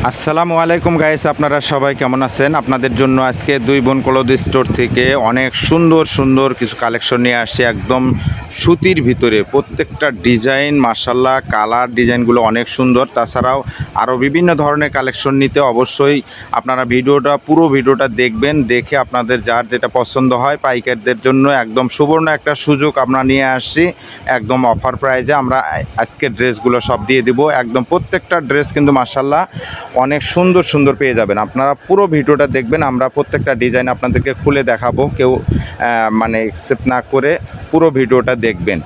আসসালামু আলাইকুম গাইস, আপনারা সবাই কেমন আছেন? আপনাদের জন্য আজকে দুই বোন ক্লথ স্টোর থেকে অনেক সুন্দর সুন্দর কিছু কালেকশন নিয়ে আসছে। একদম সুতির ভিতরে প্রত্যেকটা ডিজাইন মাশাআল্লাহ, কালার ডিজাইনগুলো অনেক সুন্দর। তাছাড়াও আরও বিভিন্ন ধরনের কালেকশন নিতে অবশ্যই আপনারা পুরো ভিডিওটা দেখবেন। দেখে আপনাদের যার যেটা পছন্দ হয় পাইকারদের জন্য একদম সুবর্ণ একটা সুযোগ আমরা নিয়ে আসছি। একদম অফার প্রাইজে আমরা আজকে ড্রেসগুলো সব দিয়ে দিব। একদম প্রত্যেকটা ড্রেস কিন্তু মাশাআল্লাহ অনেক সুন্দর সুন্দর পেয়ে যাবেন। আপনারা পুরো ভিডিওটা দেখবেন, আমরা প্রত্যেকটা ডিজাইন আপনাদেরকে খুলে দেখাবো। কেউ একসেপ্ট না করে পুরো ভিডিওটা দেখবেন,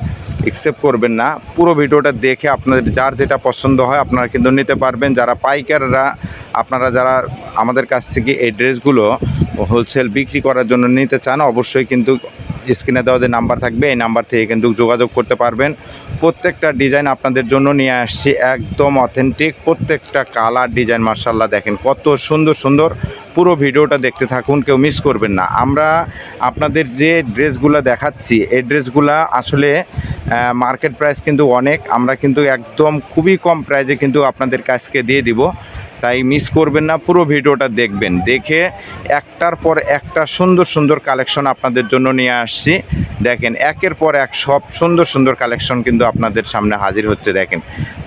একসেপ্ট করবেন না। পুরো ভিডিওটা দেখে আপনাদের যার যেটা পছন্দ হয় আপনারা কিন্তু নিতে পারবেন। যারা পাইকাররা, আপনারা যারা আমাদের কাছ থেকে এই ড্রেসগুলো হোলসেল বিক্রি করার জন্য নিতে চান, অবশ্যই কিন্তু স্ক্রিনে দেওয়া যে নাম্বার থাকবে এই নাম্বার থেকে কিন্তু যোগাযোগ করতে পারবেন। প্রত্যেকটা ডিজাইন আপনাদের জন্য নিয়ে আসছি একদম অথেন্টিক। প্রত্যেকটা কালার ডিজাইন মাশাআল্লাহ দেখেন কত সুন্দর সুন্দর। পুরো ভিডিওটা দেখতে থাকুন, কেউ মিস করবেন না। আমরা আপনাদের যে ড্রেসগুলো দেখাচ্ছি এই ড্রেসগুলো আসলে মার্কেট প্রাইস কিন্তু অনেক, আমরা কিন্তু একদম খুবই কম প্রাইসে কিন্তু আপনাদের কাছকে দিয়ে দিব। তাই মিস করবেন না, পুরো ভিডিওটা দেখবেন। দেখে একটার পর একটা সুন্দর সুন্দর কালেকশন আপনাদের জন্য নিয়ে আসছি। দেখেন একের পর এক সব সুন্দর সুন্দর কালেকশন কিন্তু আপনাদের সামনে হাজির হচ্ছে। দেখেন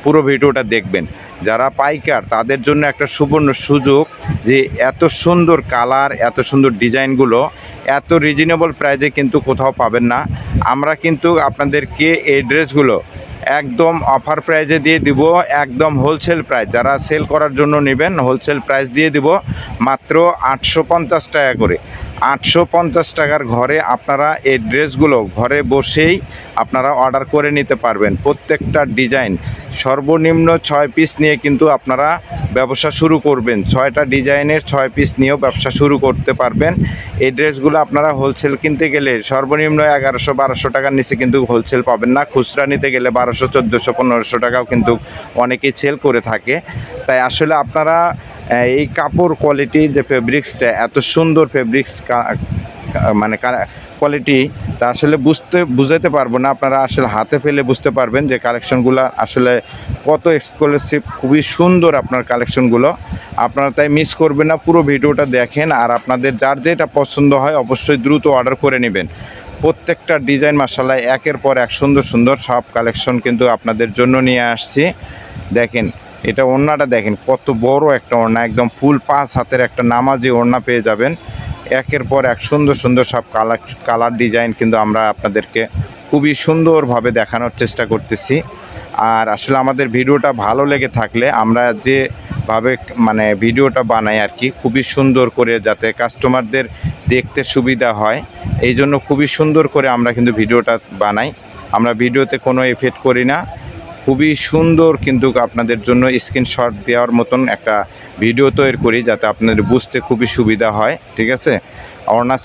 পুরো ভিডিওটা দেখবেন। যারা পাইকার তাদের জন্য একটা সুবর্ণ সুযোগ যে এত সুন্দর কালার, এত সুন্দর ডিজাইনগুলো এত রিজনেবল প্রাইসে কিন্তু কোথাও পাবেন না। আমরা কিন্তু আপনাদেরকে এই ড্রেসগুলো একদম অফার প্রাইজে দিয়ে দিব, একদম হোলসেল প্রাইস। যারা সেল করার জন্য নেবেন হোলসেল প্রাইস দিয়ে দিব মাত্র 850 টাকা করে। 850 টাকার ঘরে আপনারা এই ড্রেসগুলো ঘরে বসেই আপনারা অর্ডার করে নিতে পারবেন। প্রত্যেকটা ডিজাইন সর্বনিম্ন 6 পিস নিয়ে কিন্তু আপনারা ব্যবসা শুরু করবেন। 6টা ডিজাইনের 6 পিস নিয়েও ব্যবসা শুরু করতে পারবেন। এই ড্রেসগুলো আপনারা হোলসেল কিনতে গেলে সর্বনিম্ন 1100-1200 টাকার নিচে কিন্তু হোলসেল পাবেন না। খুচরা নিতে গেলে 1200-1400-1500 টাকাও কিন্তু অনেকেই সেল করে থাকে। তাই আসলে আপনারা এই কাপড় কোয়ালিটি যে ফেব্রিক্সটা এত সুন্দর ফেব্রিক্স মানে কোয়ালিটি, তা আসলে বুঝাতে পারবো না। আপনারা আসলে হাতে ফেলে বুঝতে পারবেন যে কালেকশনগুলো আসলে কত এক্সক্লুসিভ, খুবই সুন্দর আপনার কালেকশনগুলো। আপনারা তাই মিস করবেন না, পুরো ভিডিওটা দেখেন। আর আপনাদের যার যেটা পছন্দ হয় অবশ্যই দ্রুত অর্ডার করে নেবেন। প্রত্যেকটা ডিজাইন মাশাআল্লাহ একের পর এক সুন্দর সুন্দর সব কালেকশন কিন্তু আপনাদের জন্য নিয়ে আসছি। দেখেন এটা ওড়নাটা দেখেন কত বড় একটা ওড়না, একদম ফুল 5 হাতের একটা নামাজি ওড়না পেয়ে যাবেন। একের পর এক সুন্দর সুন্দর সব কালার ডিজাইন কিন্তু আমরা আপনাদেরকে খুবই সুন্দরভাবে দেখানোর চেষ্টা করতেছি। আর আসলে আমাদের ভিডিওটা ভালো লেগে থাকলে আমরা যেভাবে ভিডিওটা বানাই আর কি, খুবই সুন্দর করে যাতে কাস্টমারদের দেখতে সুবিধা হয়, এই জন্য খুবই সুন্দর করে আমরা কিন্তু ভিডিওটা বানাই। আমরা ভিডিওতে কোনো এফেক্ট করি না, খুবই সুন্দর কিন্তু আপনাদের জন্য স্ক্রিনশট দেওয়ার মতন একটা ভিডিও তৈরি করি যাতে আপনাদের বুঝতে খুবই সুবিধা হয়। ঠিক আছে। ওড়না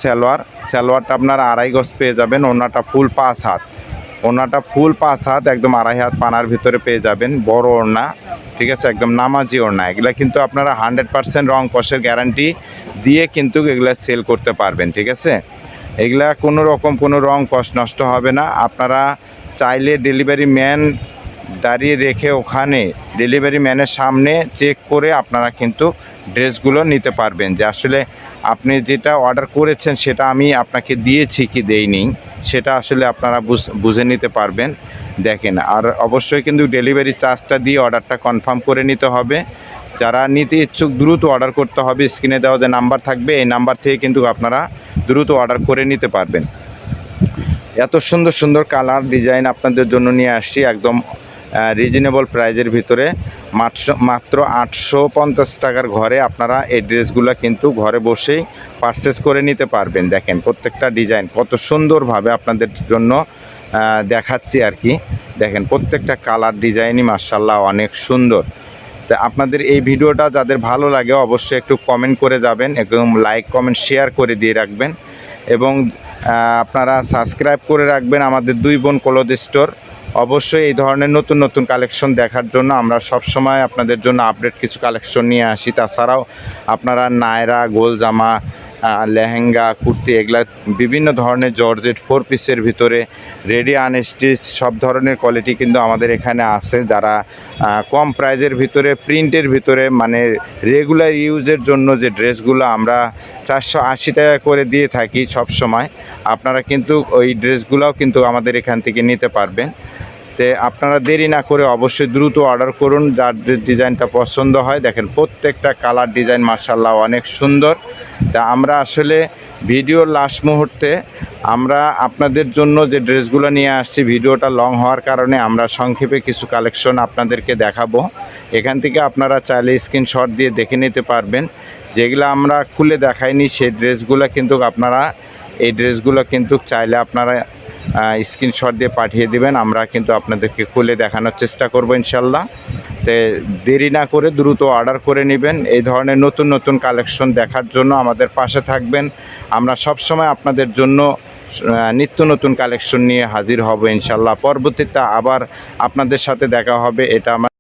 সালোয়ারটা আপনারা 2.5 গজ পেয়ে যাবেন। ওড়নাটা ফুল 5 হাত, ওড়নাটা ফুল 5 হাত একদম 2.5 হাত পানার ভিতরে পেয়ে যাবেন। বড় ওড়না, ঠিক আছে, একদম নামাজি ওড়না। এগুলা কিন্তু আপনারা 100% রং কষের গ্যারান্টি দিয়ে কিন্তু এগুলা সেল করতে পারবেন। ঠিক আছে। এগুলা কোনো রকম কোনো রং কষ নষ্ট হবে না। আপনারা চাইলে ডেলিভারি ম্যান দাঁড়িয়ে রেখে ওখানে ডেলিভারি ম্যানের সামনে চেক করে আপনারা কিন্তু ড্রেসগুলো নিতে পারবেন যে আসলে আপনি যেটা অর্ডার করেছেন সেটা আমি আপনাকে দিয়েছি কি দেইনি, সেটা আসলে আপনারা বুঝে নিতে পারবেন। দেখেন, আর অবশ্যই কিন্তু ডেলিভারি চার্জটা দিয়ে অর্ডারটা কনফার্ম করে নিতে হবে। যারা নিতে ইচ্ছুক দ্রুত অর্ডার করতে হবে। স্ক্রিনে দেওয়া যে নাম্বার থাকবে এই নাম্বার থেকে কিন্তু আপনারা দ্রুত অর্ডার করে নিতে পারবেন। এত সুন্দর সুন্দর কালার ডিজাইন আপনাদের জন্য নিয়ে আসছি একদম রিজনেবল প্রাইজের ভিতরে। মাত্র 850 টাকার ঘরে আপনারা এই ড্রেসগুলো কিন্তু ঘরে বসেই পারচেস করে নিতে পারবেন। দেখেন প্রত্যেকটা ডিজাইন কত সুন্দরভাবে আপনাদের জন্য দেখাচ্ছি আর কি। দেখেন প্রত্যেকটা কালার ডিজাইনই মাশাআল্লাহ অনেক সুন্দর। তা আপনাদের এই ভিডিওটা যাদের ভালো লাগে অবশ্যই একটু কমেন্ট করে যাবেন, একদম লাইক কমেন্ট শেয়ার করে দিয়ে রাখবেন এবং আপনারা সাবস্ক্রাইব করে রাখবেন আমাদের দুই বোন ক্লথ স্টোর। অবশ্যই এই ধরনের নতুন নতুন কালেকশন দেখার জন্য আমরা সবসময় আপনাদের জন্য আপডেট কিছু কালেকশন নিয়ে আসি। তাছাড়াও আপনারা নায়রা, গোল জামা, লেহেঙ্গা, কুর্তি, এগুলা বিভিন্ন ধরনের জর্জেট 4 পিসের ভিতরে রেডি আনস্টিচ সব ধরনের কোয়ালিটি কিন্তু আমাদের এখানে আছে। যারা কম প্রাইজের ভিতরে প্রিন্টের ভিতরে মানে রেগুলার ইউজের জন্য যে ড্রেসগুলো আমরা 480 টাকা করে দিয়ে থাকি সব সময়, আপনারা কিন্তু ওই ড্রেসগুলোও কিন্তু আমাদের এখান থেকে নিতে পারবেন। তো আপনারা দেরি না করে অবশ্যই দ্রুত অর্ডার করুন। যার ডিজাইনটা পছন্দ হয়, দেখেন প্রত্যেকটা কালার ডিজাইন মাশাআল্লাহ অনেক সুন্দর। তা আমরা আসলে ভিডিওর লাস্ট মুহূর্তে আমরা আপনাদের জন্য যে ড্রেসগুলো নিয়ে আসছি, ভিডিওটা লং হওয়ার কারণে আমরা সংক্ষেপে কিছু কালেকশন আপনাদেরকে দেখাবো। এখান থেকে আপনারা চাইলে স্ক্রিনশট দিয়ে দেখে নিতে পারবেন। যেগুলো আমরা খুলে দেখাইনি সেই ড্রেসগুলো কিন্তু আপনারা এই ড্রেসগুলো কিন্তু চাইলে আপনারা স্ক্রিনশট দিয়ে পাঠিয়ে দিবেন, আমরা কিন্তু আপনাদেরকে খুলে দেখানোর চেষ্টা করব ইনশাল্লাহ। তো দেরি না করে দ্রুত অর্ডার করে নেবেন। এই ধরনের নতুন নতুন কালেকশন দেখার জন্য আমাদের পাশে থাকবেন। আমরা সব সময় আপনাদের জন্য নিত্য নতুন কালেকশন নিয়ে হাজির হব ইনশাল্লাহ। পরবর্তীতে আবার আপনাদের সাথে দেখা হবে, এটা আমার